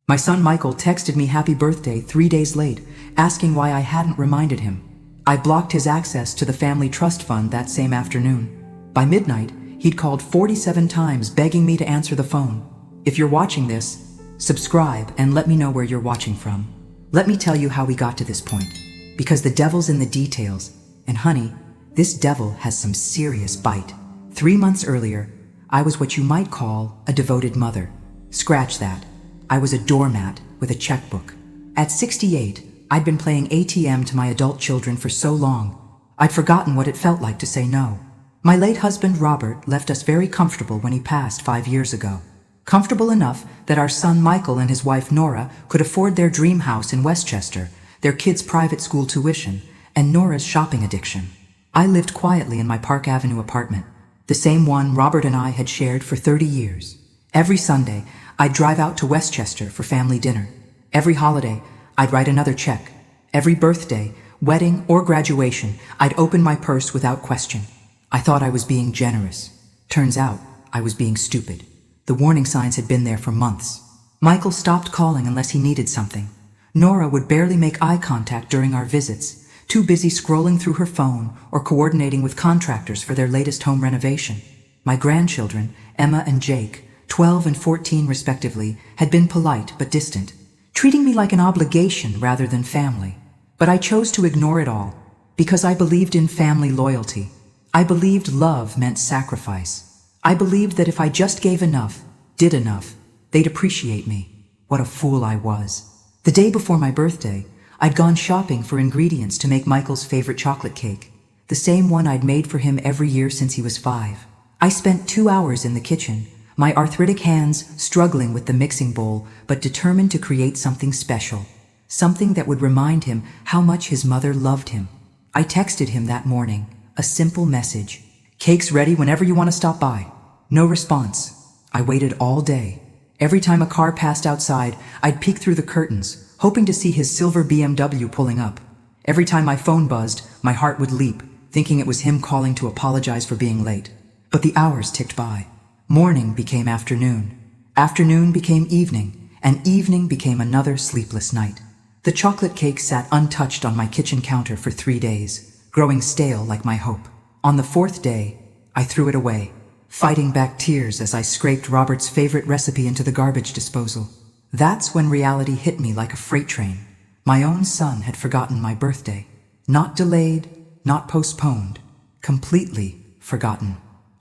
My son Michael texted me happy birthday 3 days late, asking why I hadn't reminded him. I blocked his access to the family trust fund that same afternoon. By midnight, he'd called 47 times begging me to answer the phone. If you're watching this, subscribe and let me know where you're watching from. Let me tell you how we got to this point. Because the devil's in the details. And honey, this devil has some serious bite. 3 months earlier, I was what you might call a devoted mother. Scratch that. I was a doormat with a checkbook. At 68, I'd been playing ATM to my adult children for so long, I'd forgotten what it felt like to say no. My late husband, Robert, left us very comfortable when he passed 5 years ago. Comfortable enough that our son Michael and his wife Nora could afford their dream house in Westchester, their kids' private school tuition, and Nora's shopping addiction. I lived quietly in my Park Avenue apartment, the same one Robert and I had shared for 30 years. Every Sunday, I'd drive out to Westchester for family dinner. Every holiday, I'd write another check. Every birthday, wedding, or graduation, I'd open my purse without question. I thought I was being generous. Turns out, I was being stupid. The warning signs had been there for months. Michael stopped calling unless he needed something. Nora would barely make eye contact during our visits, too busy scrolling through her phone or coordinating with contractors for their latest home renovation. My grandchildren, Emma and Jake, 12 and 14 respectively, had been polite but distant, treating me like an obligation rather than family. But I chose to ignore it all, because I believed in family loyalty. I believed love meant sacrifice. I believed that if I just gave enough, did enough, they'd appreciate me. What a fool I was. The day before my birthday, I'd gone shopping for ingredients to make Michael's favorite chocolate cake, the same one I'd made for him every year since he was 5. I spent 2 hours in the kitchen, my arthritic hands struggling with the mixing bowl, but determined to create something special. Something that would remind him how much his mother loved him. I texted him that morning, a simple message. "Cake's ready whenever you want to stop by." No response. I waited all day. Every time a car passed outside, I'd peek through the curtains, hoping to see his silver BMW pulling up. Every time my phone buzzed, my heart would leap, thinking it was him calling to apologize for being late. But the hours ticked by. Morning became afternoon. Afternoon became evening, and evening became another sleepless night. The chocolate cake sat untouched on my kitchen counter for 3 days, growing stale like my hope. On the 4th day, I threw it away, fighting back tears as I scraped Robert's favorite recipe into the garbage disposal. That's when reality hit me like a freight train. My own son had forgotten my birthday. Not delayed, not postponed, completely forgotten.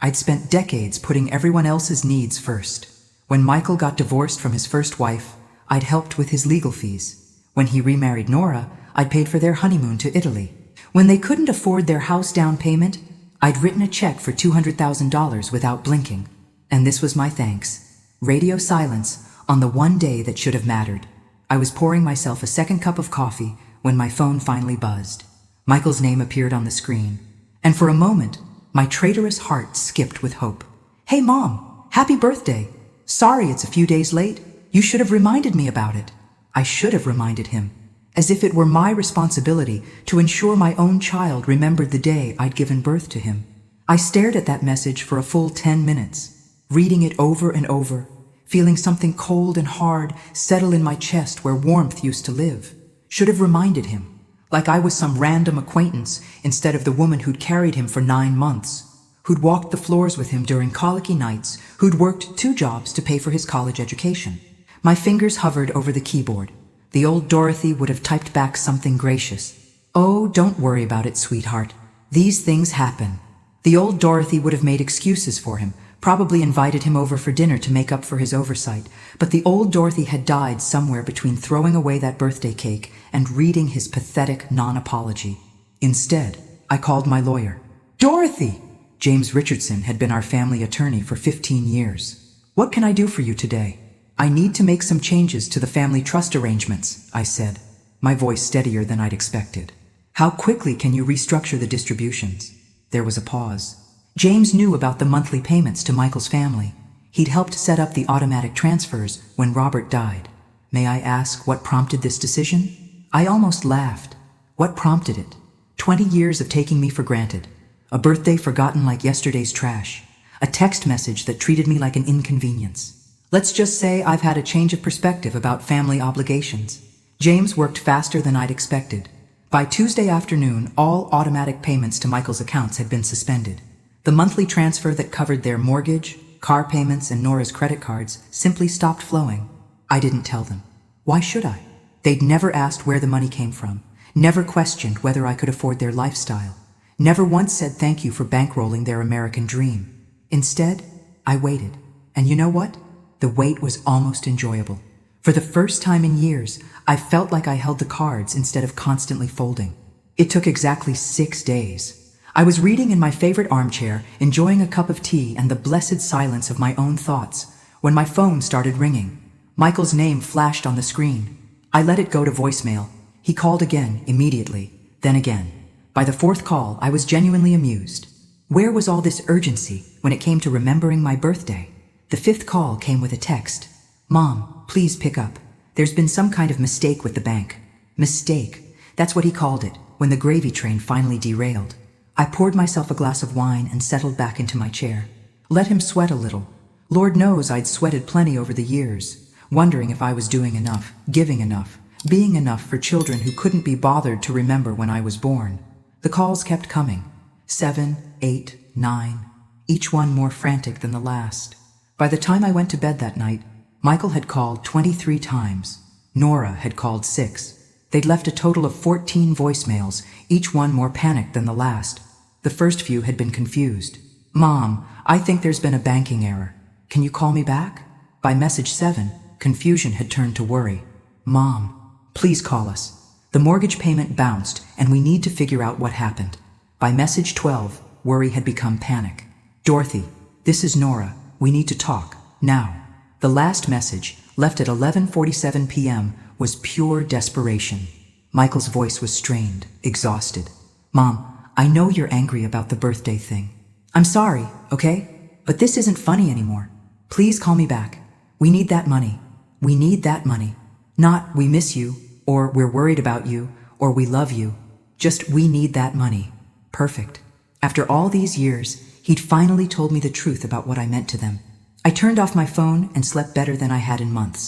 I'd spent decades putting everyone else's needs first. When Michael got divorced from his first wife, I'd helped with his legal fees. When he remarried Nora, I'd paid for their honeymoon to Italy. When they couldn't afford their house down payment, I'd written a check for $200,000 without blinking. And this was my thanks. Radio silence on the one day that should have mattered. I was pouring myself a second cup of coffee when my phone finally buzzed. Michael's name appeared on the screen. And for a moment, my traitorous heart skipped with hope. "Hey Mom, happy birthday. Sorry it's a few days late. You should have reminded me about it." I should have reminded him, as if it were my responsibility to ensure my own child remembered the day I'd given birth to him. I stared at that message for a full 10 minutes, reading it over and over, feeling something cold and hard settle in my chest where warmth used to live. Should have reminded him, like I was some random acquaintance instead of the woman who'd carried him for 9 months, who'd walked the floors with him during colicky nights, who'd worked 2 jobs to pay for his college education. My fingers hovered over the keyboard. The old Dorothy would have typed back something gracious. "Oh, don't worry about it, sweetheart. These things happen." The old Dorothy would have made excuses for him, probably invited him over for dinner to make up for his oversight, but the old Dorothy had died somewhere between throwing away that birthday cake and reading his pathetic non-apology. Instead, I called my lawyer. "Dorothy!" James Richardson had been our family attorney for 15 years. "What can I do for you today?" "I need to make some changes to the family trust arrangements," I said, my voice steadier than I'd expected. "How quickly can you restructure the distributions?" There was a pause. James knew about the monthly payments to Michael's family. He'd helped set up the automatic transfers when Robert died. May I ask what prompted this decision? I almost laughed. What prompted it? 20 years of taking me for granted. A birthday forgotten like yesterday's trash. A text message that treated me like an inconvenience. Let's just say I've had a change of perspective about family obligations. James worked faster than I'd expected. By Tuesday afternoon, all automatic payments to Michael's accounts had been suspended. The monthly transfer that covered their mortgage, car payments, and Nora's credit cards simply stopped flowing. I didn't tell them. Why should I? They'd never asked where the money came from, never questioned whether I could afford their lifestyle, never once said thank you for bankrolling their American dream. Instead, I waited. And you know what? The wait was almost enjoyable. For the first time in years, I felt like I held the cards instead of constantly folding. It took exactly 6 days. I was reading in my favorite armchair, enjoying a cup of tea and the blessed silence of my own thoughts, when my phone started ringing. Michael's name flashed on the screen. I let it go to voicemail. He called again, immediately, then again. By the 4th call, I was genuinely amused. Where was all this urgency when it came to remembering my birthday? The 5th call came with a text. Mom, please pick up. There's been some kind of mistake with the bank. Mistake. That's what he called it, when the gravy train finally derailed. I poured myself a glass of wine and settled back into my chair. Let him sweat a little. Lord knows I'd sweated plenty over the years, wondering if I was doing enough, giving enough, being enough for children who couldn't be bothered to remember when I was born. The calls kept coming. 7, 8, 9, each one more frantic than the last. By the time I went to bed that night, Michael had called 23 times. Nora had called 6. They'd left a total of 14 voicemails, each one more panicked than the last. The first few had been confused. Mom, I think there's been a banking error. Can you call me back? By message 7, confusion had turned to worry. Mom, please call us. The mortgage payment bounced, and we need to figure out what happened. By message 12, worry had become panic. Dorothy, this is Nora. We need to talk, now. The last message, left at 11:47 p.m., was pure desperation. Michael's voice was strained, exhausted. Mom, I know you're angry about the birthday thing. I'm sorry, okay? But this isn't funny anymore. Please call me back. We need that money. We need that money. Not, we miss you, or we're worried about you, or we love you. Just, we need that money. Perfect. After all these years, he'd finally told me the truth about what I meant to them. I turned off my phone and slept better than I had in months.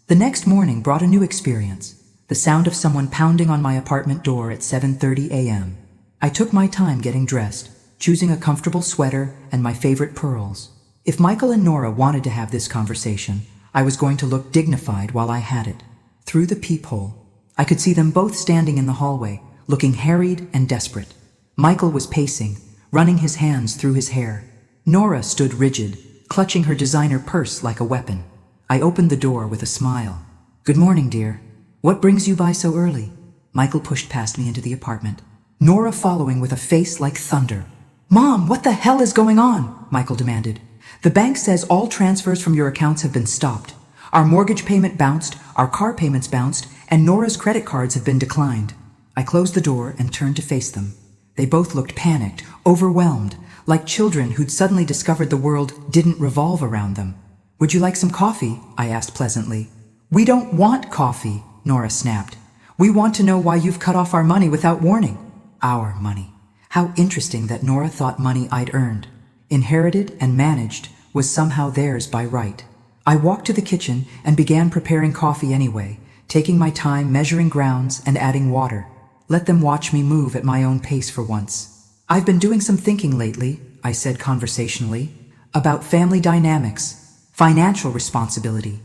The next morning brought a new experience. The sound of someone pounding on my apartment door at 7:30 a.m. I took my time getting dressed, choosing a comfortable sweater and my favorite pearls. If Michael and Nora wanted to have this conversation, I was going to look dignified while I had it. Through the peephole, I could see them both standing in the hallway, looking harried and desperate. Michael was pacing, running his hands through his hair. Nora stood rigid, clutching her designer purse like a weapon. I opened the door with a smile. Good morning, dear. What brings you by so early? Michael pushed past me into the apartment, Nora following with a face like thunder. Mom, what the hell is going on? Michael demanded. The bank says all transfers from your accounts have been stopped. Our mortgage payment bounced, our car payments bounced, and Nora's credit cards have been declined. I closed the door and turned to face them. They both looked panicked, overwhelmed, like children who'd suddenly discovered the world didn't revolve around them. Would you like some coffee? I asked pleasantly. We don't want coffee, Nora snapped. We want to know why you've cut off our money without warning. Our money. How interesting that Nora thought money I'd earned, inherited and managed, was somehow theirs by right. I walked to the kitchen and began preparing coffee anyway, taking my time measuring grounds and adding water. Let them watch me move at my own pace for once. I've been doing some thinking lately, I said conversationally, about family dynamics, financial responsibility,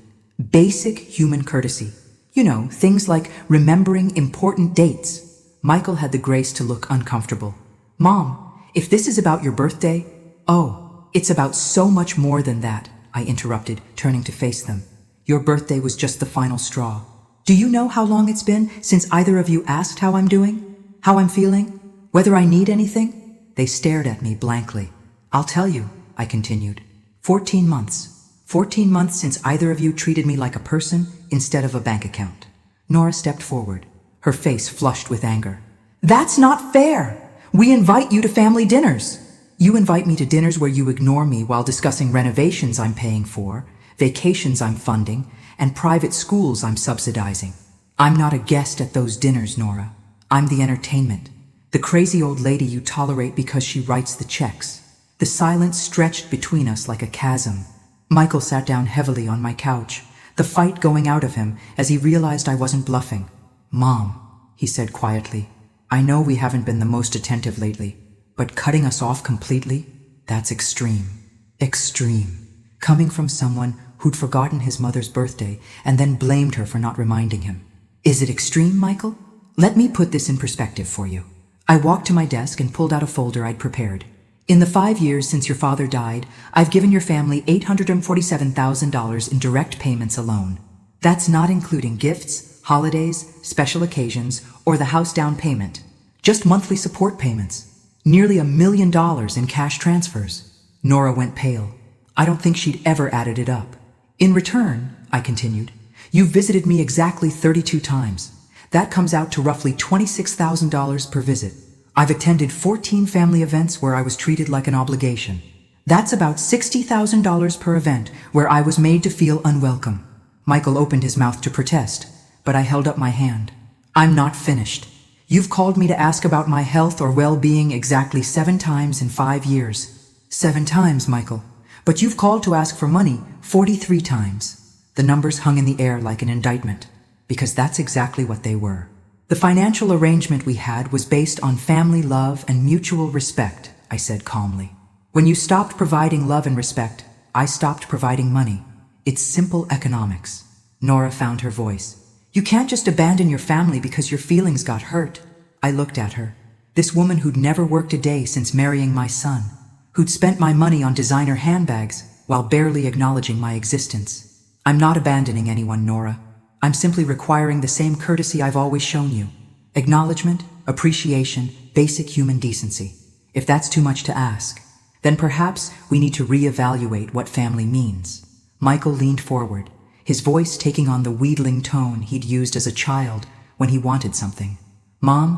basic human courtesy. You know, things like remembering important dates. Michael had the grace to look uncomfortable. Mom, if this is about your birthday, oh, it's about so much more than that, I interrupted, turning to face them. Your birthday was just the final straw. Do you know how long it's been since either of you asked how I'm doing? How I'm feeling? Whether I need anything? They stared at me blankly. I'll tell you, I continued. 14 months. 14 months since either of you treated me like a person instead of a bank account. Nora stepped forward, her face flushed with anger. That's not fair! We invite you to family dinners. You invite me to dinners where you ignore me while discussing renovations I'm paying for, vacations I'm funding, and private schools I'm subsidizing. I'm not a guest at those dinners, Nora. I'm the entertainment. The crazy old lady you tolerate because she writes the checks. The silence stretched between us like a chasm. Michael sat down heavily on my couch, the fight going out of him as he realized I wasn't bluffing. "Mom," he said quietly, "I know we haven't been the most attentive lately, but cutting us off completely? That's extreme. Extreme. Coming from someone who'd forgotten his mother's birthday and then blamed her for not reminding him. Is it extreme, Michael? Let me put this in perspective for you." I walked to my desk and pulled out a folder I'd prepared. "In the 5 years since your father died, I've given your family $847,000 in direct payments alone. That's not including gifts, holidays, special occasions, or the house down payment. Just monthly support payments. Nearly $1 million in cash transfers." Nora went pale. I don't think she'd ever added it up. "In return," I continued, "you've visited me exactly 32 times. That comes out to roughly $26,000 per visit. I've attended 14 family events where I was treated like an obligation. That's about $60,000 per event where I was made to feel unwelcome." Michael opened his mouth to protest, but I held up my hand. "I'm not finished. You've called me to ask about my health or well-being exactly 7 times in 5 years. 7 times, Michael. But you've called to ask for money 43 times. The numbers hung in the air like an indictment, because that's exactly what they were. "The financial arrangement we had was based on family love and mutual respect," I said calmly. "When you stopped providing love and respect, I stopped providing money. It's simple economics." Nora found her voice. "You can't just abandon your family because your feelings got hurt." I looked at her. This woman who'd never worked a day since marrying my son, who'd spent my money on designer handbags while barely acknowledging my existence. "I'm not abandoning anyone, Nora. I'm simply requiring the same courtesy I've always shown you. Acknowledgement, appreciation, basic human decency. If that's too much to ask, then perhaps we need to reevaluate what family means." Michael leaned forward, his voice taking on the wheedling tone he'd used as a child when he wanted something. "Mom,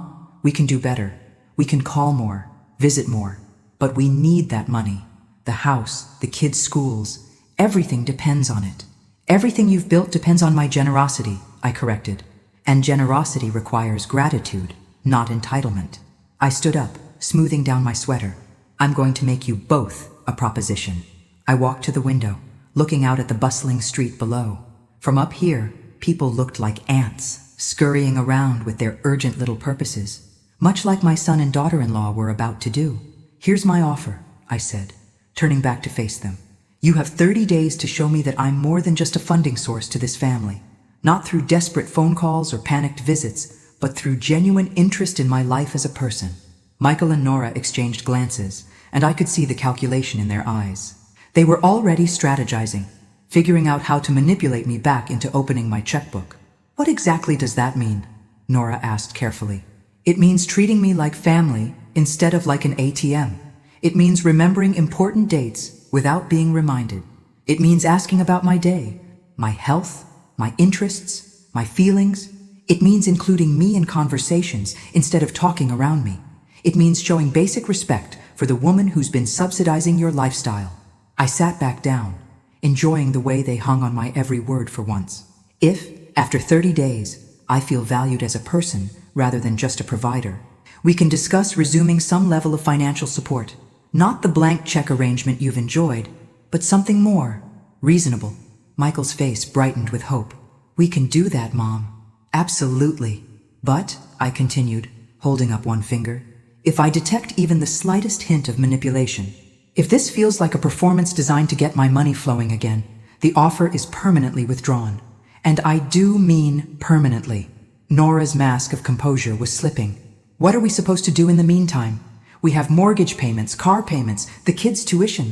we can do better. We can call more, visit more. But we need that money. The house, the kids' schools, everything depends on it. Everything you've built depends on my generosity," I corrected. "And generosity requires gratitude, not entitlement." I stood up, smoothing down my sweater. "I'm going to make you both a proposition." I walked to the window, looking out at the bustling street below. From up here, people looked like ants, scurrying around with their urgent little purposes, much like my son and daughter-in-law were about to do. "Here's my offer," I said, turning back to face them. "You have 30 days to show me that I'm more than just a funding source to this family, not through desperate phone calls or panicked visits, but through genuine interest in my life as a person." Michael and Nora exchanged glances, and I could see the calculation in their eyes. They were already strategizing, figuring out how to manipulate me back into opening my checkbook. "What exactly does that mean?" Nora asked carefully. "It means treating me like family instead of like an ATM. It means remembering important dates without being reminded. It means asking about my day, my health, my interests, my feelings. It means including me in conversations instead of talking around me. It means showing basic respect for the woman who's been subsidizing your lifestyle." I sat back down, enjoying the way they hung on my every word for once. "If, after 30 days, I feel valued as a person rather than just a provider, we can discuss resuming some level of financial support. Not the blank check arrangement you've enjoyed, but something more reasonable." Michael's face brightened with hope. "We can do that, Mom." "Absolutely. But," I continued, holding up one finger, "if I detect even the slightest hint of manipulation, if this feels like a performance designed to get my money flowing again, the offer is permanently withdrawn. And I do mean permanently." Nora's mask of composure was slipping. "What are we supposed to do in the meantime? We have mortgage payments, car payments, the kids' tuition.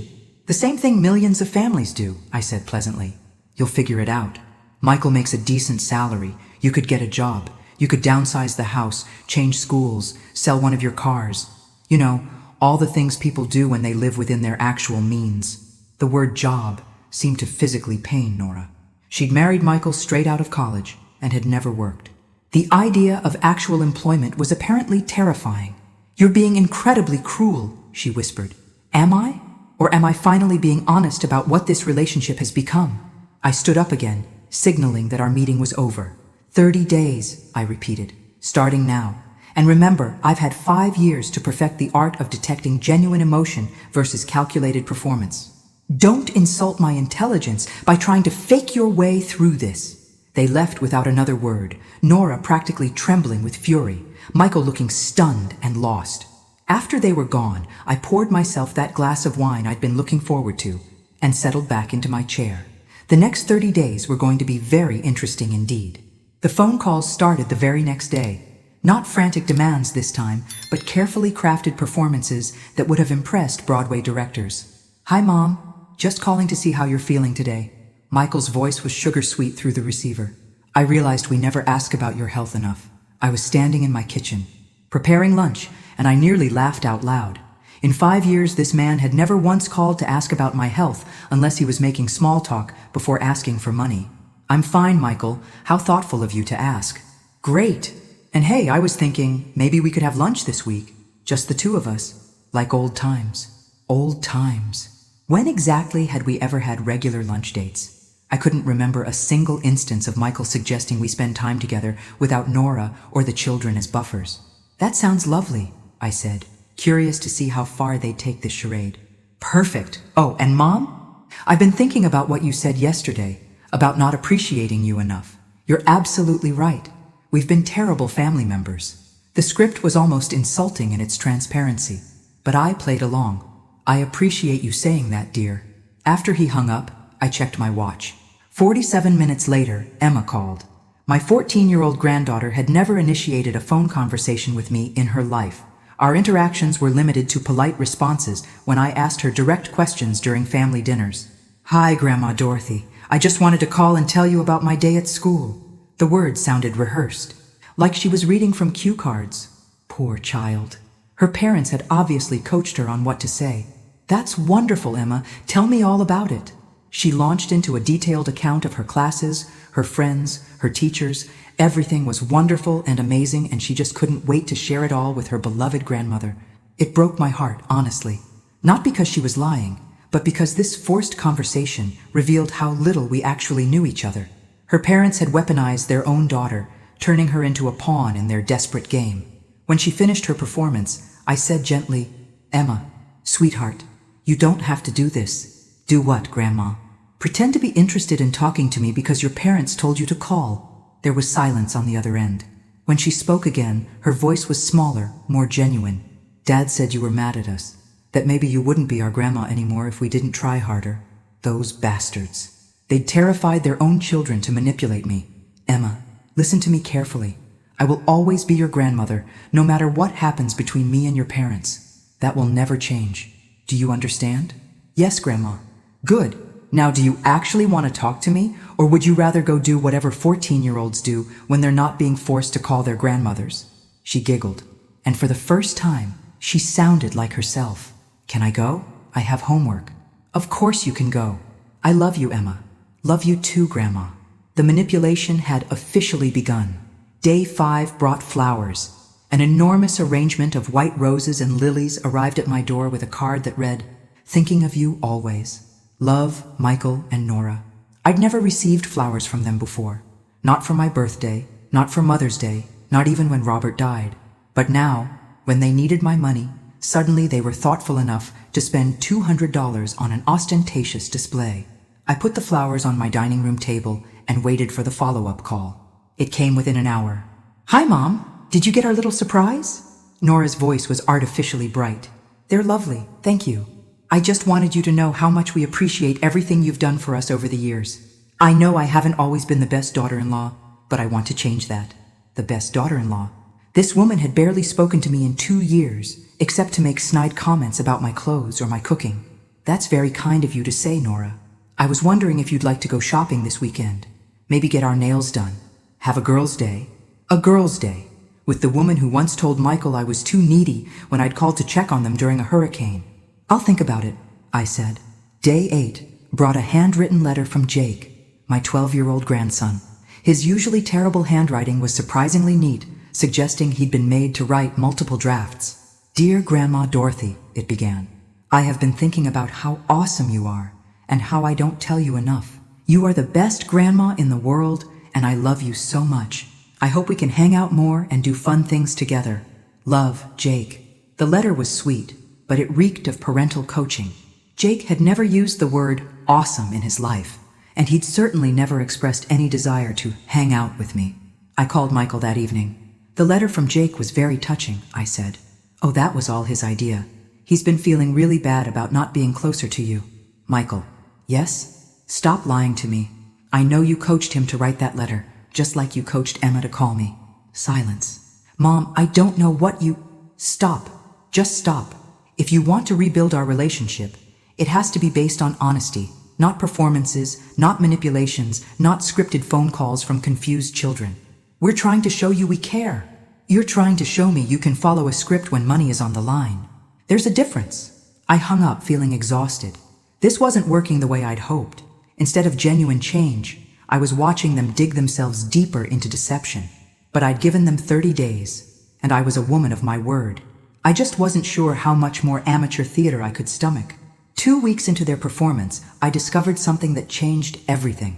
The same thing millions of families do," I said pleasantly. "You'll figure it out. Michael makes a decent salary. You could get a job. You could downsize the house, change schools, sell one of your cars. You know, all the things people do when they live within their actual means." The word job seemed to physically pain Nora. She'd married Michael straight out of college and had never worked. The idea of actual employment was apparently terrifying. "You're being incredibly cruel," she whispered. "Am I? Or am I finally being honest about what this relationship has become?" I stood up again, signaling that our meeting was over. 30 days, I repeated, starting now. And remember, I've had 5 years to perfect the art of detecting genuine emotion versus calculated performance. Don't insult my intelligence by trying to fake your way through this. They left without another word, Nora practically trembling with fury, Michael looking stunned and lost. After they were gone, I poured myself that glass of wine I'd been looking forward to and settled back into my chair. The next 30 days were going to be very interesting indeed. The phone calls started the very next day. Not frantic demands this time, but carefully crafted performances that would have impressed Broadway directors. "Hi, Mom. Just calling to see how you're feeling today." Michael's voice was sugar-sweet through the receiver. I realized we never ask about your health enough. I was standing in my kitchen, preparing lunch, and I nearly laughed out loud. In 5 years, this man had never once called to ask about my health unless he was making small talk before asking for money. "I'm fine, Michael. How thoughtful of you to ask." "Great. And hey, I was thinking maybe we could have lunch this week. Just the two of us. Like old times." Old times. When exactly had we ever had regular lunch dates? I couldn't remember a single instance of Michael suggesting we spend time together without Nora or the children as buffers. "That sounds lovely," I said, curious to see how far they'd take this charade. "Perfect. Oh, and Mom? I've been thinking about what you said yesterday, about not appreciating you enough. You're absolutely right. We've been terrible family members." The script was almost insulting in its transparency, but I played along. "I appreciate you saying that, dear." After he hung up, I checked my watch. 47 minutes later, Emma called. My 14-year-old granddaughter had never initiated a phone conversation with me in her life. Our interactions were limited to polite responses when I asked her direct questions during family dinners. "Hi, Grandma Dorothy. I just wanted to call and tell you about my day at school." The words sounded rehearsed, like she was reading from cue cards. Poor child. Her parents had obviously coached her on what to say. "That's wonderful, Emma. Tell me all about it." She launched into a detailed account of her classes, her friends, her teachers. Everything was wonderful and amazing, and she just couldn't wait to share it all with her beloved grandmother. It broke my heart, honestly. Not because she was lying, but because this forced conversation revealed how little we actually knew each other. Her parents had weaponized their own daughter, turning her into a pawn in their desperate game. When she finished her performance, I said gently, "Emma, sweetheart, you don't have to do this." "Do what, Grandma?" "Pretend to be interested in talking to me because your parents told you to call." There was silence on the other end. When she spoke again, her voice was smaller, more genuine. "Dad said you were mad at us, that maybe you wouldn't be our grandma anymore if we didn't try harder. Those bastards. They'd terrified their own children to manipulate me. Emma, listen to me carefully. I will always be your grandmother, no matter what happens between me and your parents. That will never change. Do you understand?" "Yes, Grandma." "Good. Now do you actually want to talk to me, or would you rather go do whatever 14-year-olds do when they're not being forced to call their grandmothers?" She giggled, and for the first time, she sounded like herself. "Can I go? I have homework." "Of course you can go. I love you, Emma." "Love you too, Grandma." The manipulation had officially begun. Day 5 brought flowers. An enormous arrangement of white roses and lilies arrived at my door with a card that read, "Thinking of you always. Love, Michael and Nora." I'd never received flowers from them before. Not for my birthday, not for Mother's Day, not even when Robert died. But now, when they needed my money, suddenly they were thoughtful enough to spend $200 on an ostentatious display. I put the flowers on my dining room table and waited for the follow-up call. It came within an hour. "Hi, Mom. Did you get our little surprise?" Nora's voice was artificially bright. "They're lovely, thank you. I just wanted you to know how much we appreciate everything you've done for us over the years. I know I haven't always been the best daughter-in-law, but I want to change that." The best daughter-in-law? This woman had barely spoken to me in 2 years, except to make snide comments about my clothes or my cooking. "That's very kind of you to say, Nora. I was wondering if you'd like to go shopping this weekend. Maybe get our nails done. Have a girls' day." A girls' day? With the woman who once told Michael I was too needy when I'd called to check on them during a hurricane. "I'll think about it," I said. Day 8 brought a handwritten letter from Jake, my 12-year-old grandson. His usually terrible handwriting was surprisingly neat, suggesting he'd been made to write multiple drafts. "Dear Grandma Dorothy," it began, "I have been thinking about how awesome you are, and how I don't tell you enough. You are the best grandma in the world, and I love you so much. I hope we can hang out more and do fun things together. Love, Jake." The letter was sweet, but it reeked of parental coaching. Jake had never used the word awesome in his life, and he'd certainly never expressed any desire to hang out with me. I called Michael that evening. "The letter from Jake was very touching," I said. "Oh, that was all his idea. He's been feeling really bad about not being closer to you." "Michael." "Yes? Stop lying to me. I know you coached him to write that letter, just like you coached Emma to call me." Silence. "Mom, I don't know what you—" "Stop. Just stop. If you want to rebuild our relationship, it has to be based on honesty, not performances, not manipulations, not scripted phone calls from confused children. We're trying to show you we care. You're trying to show me you can follow a script when money is on the line. There's a difference." I hung up feeling exhausted. This wasn't working the way I'd hoped. Instead of genuine change, I was watching them dig themselves deeper into deception. But I'd given them 30 days, and I was a woman of my word. I just wasn't sure how much more amateur theater I could stomach. 2 weeks into their performance, I discovered something that changed everything.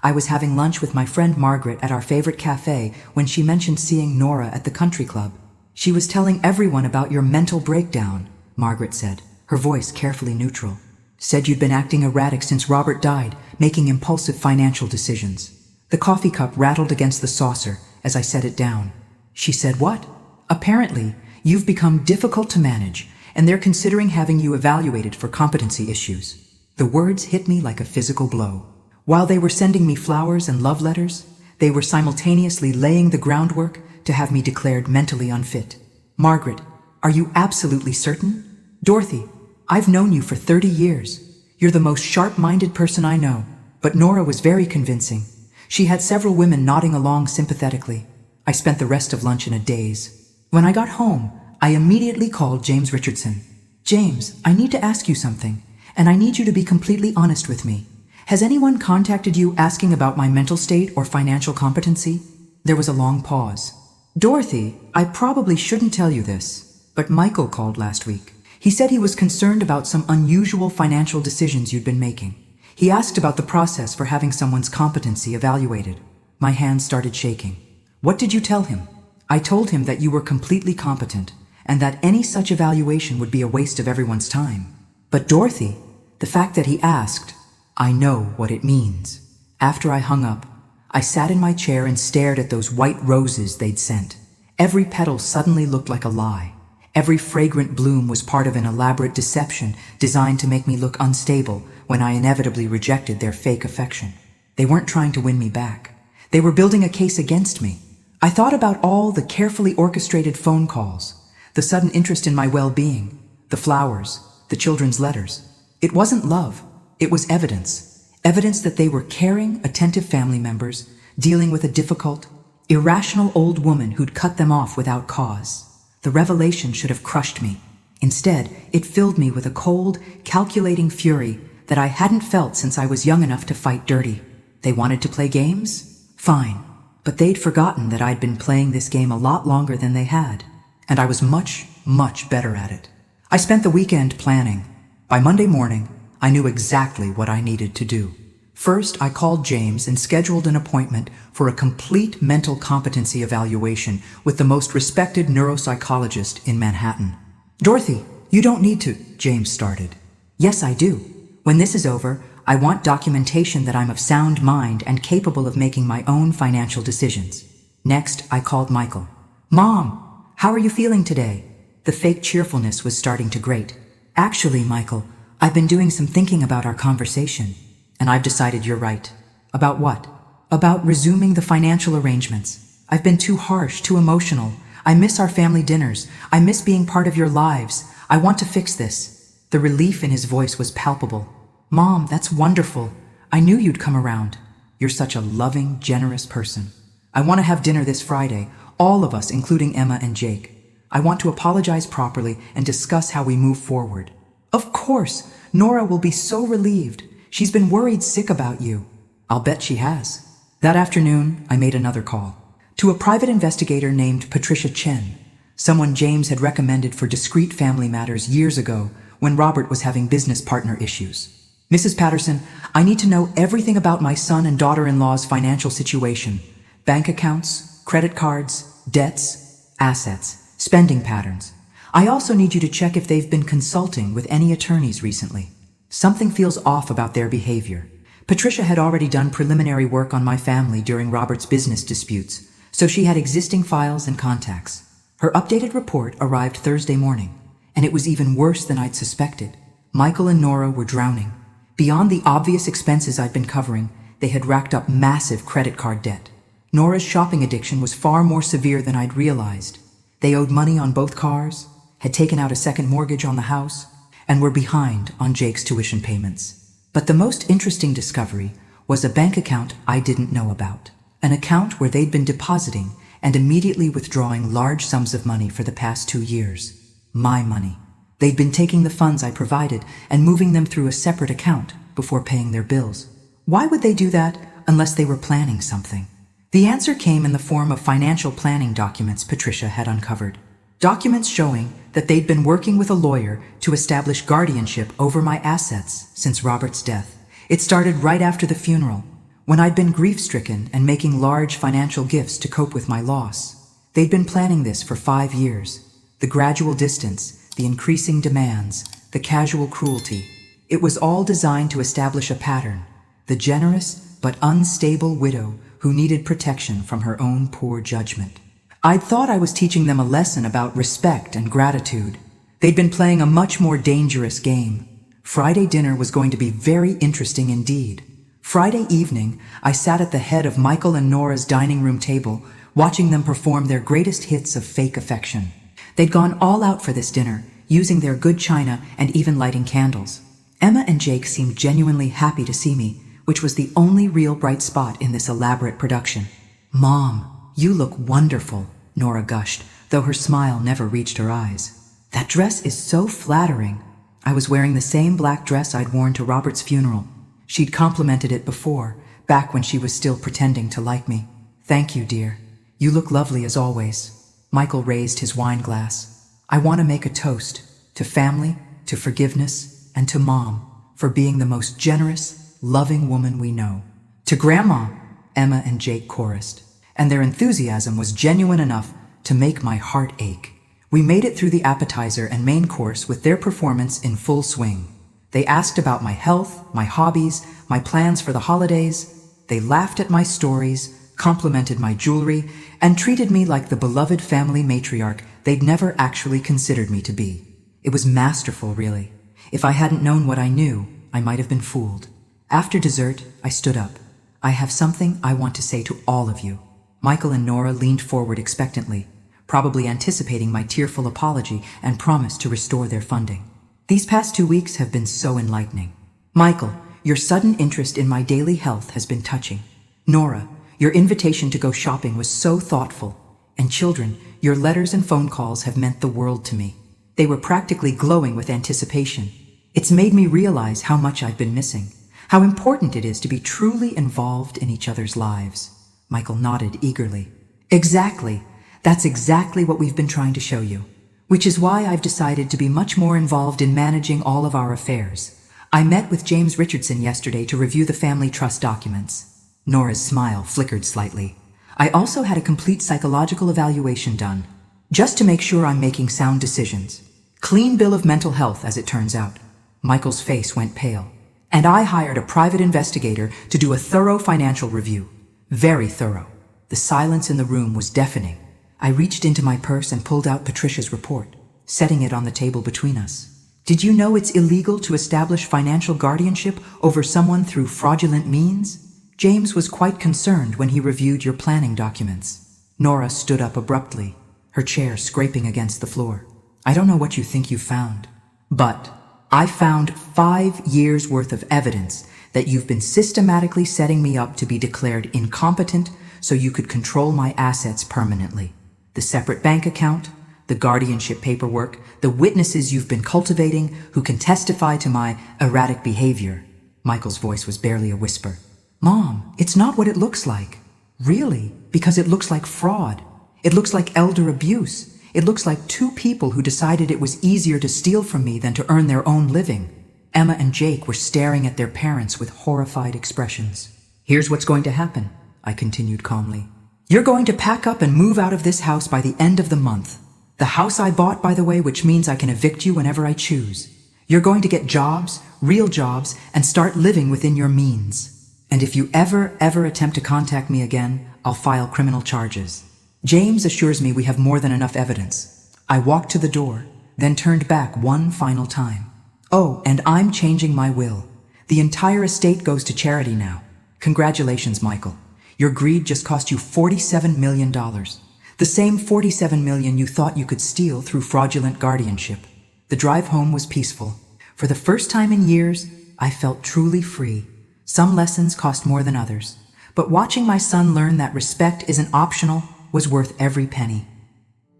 I was having lunch with my friend Margaret at our favorite cafe when she mentioned seeing Nora at the country club. "She was telling everyone about your mental breakdown," Margaret said, her voice carefully neutral. "Said you'd been acting erratic since Robert died, making impulsive financial decisions." The coffee cup rattled against the saucer as I set it down. She said, "What?" "Apparently, you've become difficult to manage, and they're considering having you evaluated for competency issues." The words hit me like a physical blow. While they were sending me flowers and love letters, they were simultaneously laying the groundwork to have me declared mentally unfit. "Margaret, are you absolutely certain?" "Dorothy, I've known you for 30 years. You're the most sharp-minded person I know." But Nora was very convincing. She had several women nodding along sympathetically. I spent the rest of lunch in a daze. When I got home, I immediately called James Richardson. "James, I need to ask you something, and I need you to be completely honest with me. Has anyone contacted you asking about my mental state or financial competency?" There was a long pause. "Dorothy, I probably shouldn't tell you this, but Michael called last week. He said he was concerned about some unusual financial decisions you'd been making. He asked about the process for having someone's competency evaluated." My hands started shaking. "What did you tell him?" "I told him that you were completely competent, and that any such evaluation would be a waste of everyone's time." "But Dorothy, the fact that he asked—" "I know what it means." After I hung up, I sat in my chair and stared at those white roses they'd sent. Every petal suddenly looked like a lie. Every fragrant bloom was part of an elaborate deception designed to make me look unstable when I inevitably rejected their fake affection. They weren't trying to win me back. They were building a case against me. I thought about all the carefully orchestrated phone calls, the sudden interest in my well-being, the flowers, the children's letters. It wasn't love. It was evidence. Evidence that they were caring, attentive family members, dealing with a difficult, irrational old woman who'd cut them off without cause. The revelation should have crushed me. Instead, it filled me with a cold, calculating fury that I hadn't felt since I was young enough to fight dirty. They wanted to play games? Fine. But they'd forgotten that I'd been playing this game a lot longer than they had. And I was much, much better at it. I spent the weekend planning. By Monday morning, I knew exactly what I needed to do. First, I called James and scheduled an appointment for a complete mental competency evaluation with the most respected neuropsychologist in Manhattan. "Dorothy, you don't need to," James started. "Yes, I do. When this is over, I want documentation that I'm of sound mind and capable of making my own financial decisions." Next, I called Michael. "Mom, how are you feeling today?" The fake cheerfulness was starting to grate. "Actually, Michael, I've been doing some thinking about our conversation, and I've decided you're right." "About what?" "About resuming the financial arrangements. I've been too harsh, too emotional. I miss our family dinners. I miss being part of your lives. I want to fix this." The relief in his voice was palpable. "Mom, that's wonderful. I knew you'd come around. You're such a loving, generous person. I want to have dinner this Friday, all of us, including Emma and Jake. I want to apologize properly and discuss how we move forward." "Of course, Nora will be so relieved. She's been worried sick about you." "I'll bet she has." That afternoon, I made another call. To a private investigator named Patricia Chen, someone James had recommended for discreet family matters years ago when Robert was having business partner issues. "Mrs. Patterson, I need to know everything about my son and daughter-in-law's financial situation. Bank accounts, credit cards, debts, assets, spending patterns. I also need you to check if they've been consulting with any attorneys recently." Something feels off about their behavior. Patricia had already done preliminary work on my family during Robert's business disputes, so she had existing files and contacts. Her updated report arrived Thursday morning, and it was even worse than I'd suspected. Michael and Nora were drowning. Beyond the obvious expenses I'd been covering, they had racked up massive credit card debt. Nora's shopping addiction was far more severe than I'd realized. They owed money on both cars, had taken out a second mortgage on the house, and were behind on Jake's tuition payments. But the most interesting discovery was a bank account I didn't know about. An account where they'd been depositing and immediately withdrawing large sums of money for the past 2 years. My money. They'd been taking the funds I provided and moving them through a separate account before paying their bills. Why would they do that unless they were planning something? The answer came in the form of financial planning documents Patricia had uncovered. Documents showing that they'd been working with a lawyer to establish guardianship over my assets since Robert's death. It started right after the funeral, when I'd been grief-stricken and making large financial gifts to cope with my loss. They'd been planning this for 5 years. The gradual distance, the increasing demands, the casual cruelty. It was all designed to establish a pattern. The generous but unstable widow who needed protection from her own poor judgment. I'd thought I was teaching them a lesson about respect and gratitude. They'd been playing a much more dangerous game. Friday dinner was going to be very interesting indeed. Friday evening, I sat at the head of Michael and Nora's dining room table, watching them perform their greatest hits of fake affection. They'd gone all out for this dinner, using their good china and even lighting candles. Emma and Jake seemed genuinely happy to see me, which was the only real bright spot in this elaborate production. "Mom, you look wonderful," Nora gushed, though her smile never reached her eyes. "That dress is so flattering." I was wearing the same black dress I'd worn to Robert's funeral. She'd complimented it before, back when she was still pretending to like me. "Thank you, dear. You look lovely as always." Michael raised his wine glass. "I want to make a toast to family, to forgiveness, and to Mom for being the most generous, loving woman we know." "To Grandma," Emma and Jake chorused, and their enthusiasm was genuine enough to make my heart ache. We made it through the appetizer and main course with their performance in full swing. They asked about my health, my hobbies, my plans for the holidays. They laughed at my stories, complimented my jewelry, and treated me like the beloved family matriarch they'd never actually considered me to be. It was masterful, really. If I hadn't known what I knew, I might have been fooled. After dessert, I stood up. "I have something I want to say to all of you." Michael and Nora leaned forward expectantly, probably anticipating my tearful apology and promise to restore their funding. "These past 2 weeks have been so enlightening. Michael, your sudden interest in my daily health has been touching. Nora, your invitation to go shopping was so thoughtful. And children, your letters and phone calls have meant the world to me." They were practically glowing with anticipation. It's made me realize how much I've been missing, how important it is to be truly involved in each other's lives. Michael nodded eagerly. "Exactly. That's exactly what we've been trying to show you. Which is why I've decided to be much more involved in managing all of our affairs. I met with James Richardson yesterday to review the family trust documents." Nora's smile flickered slightly. "I also had a complete psychological evaluation done, just to make sure I'm making sound decisions. Clean bill of mental health, as it turns out." Michael's face went pale. "And I hired a private investigator to do a thorough financial review. Very thorough." The silence in the room was deafening. I reached into my purse and pulled out Patricia's report, setting it on the table between us. "Did you know it's illegal to establish financial guardianship over someone through fraudulent means?" James was quite concerned when he reviewed your planning documents. Nora stood up abruptly, her chair scraping against the floor. "I don't know what you think you found, but I found 5 years' worth of evidence that you've been systematically setting me up to be declared incompetent so you could control my assets permanently. The separate bank account, the guardianship paperwork, the witnesses you've been cultivating who can testify to my erratic behavior." Michael's voice was barely a whisper. "Mom, it's not what it looks like. Really, because it looks like fraud. It looks like elder abuse. It looks like 2 people who decided it was easier to steal from me than to earn their own living." Emma and Jake were staring at their parents with horrified expressions. "Here's what's going to happen," I continued calmly. "You're going to pack up and move out of this house by the end of the month. The house I bought, by the way, which means I can evict you whenever I choose. You're going to get jobs, real jobs, and start living within your means. And if you ever attempt to contact me again, I'll file criminal charges. James assures me we have more than enough evidence. I walked to the door, then turned back one final time. Oh, and I'm changing my will. The entire estate goes to charity now. Congratulations, Michael. Your greed just cost you $47 million. The same $47 million you thought you could steal through fraudulent guardianship. The drive home was peaceful. For the first time in years, I felt truly free. Some lessons cost more than others, but watching my son learn that respect isn't optional was worth every penny.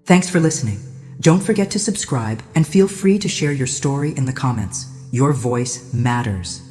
Thanks for listening. Don't forget to subscribe and feel free to share your story in the comments. Your voice matters.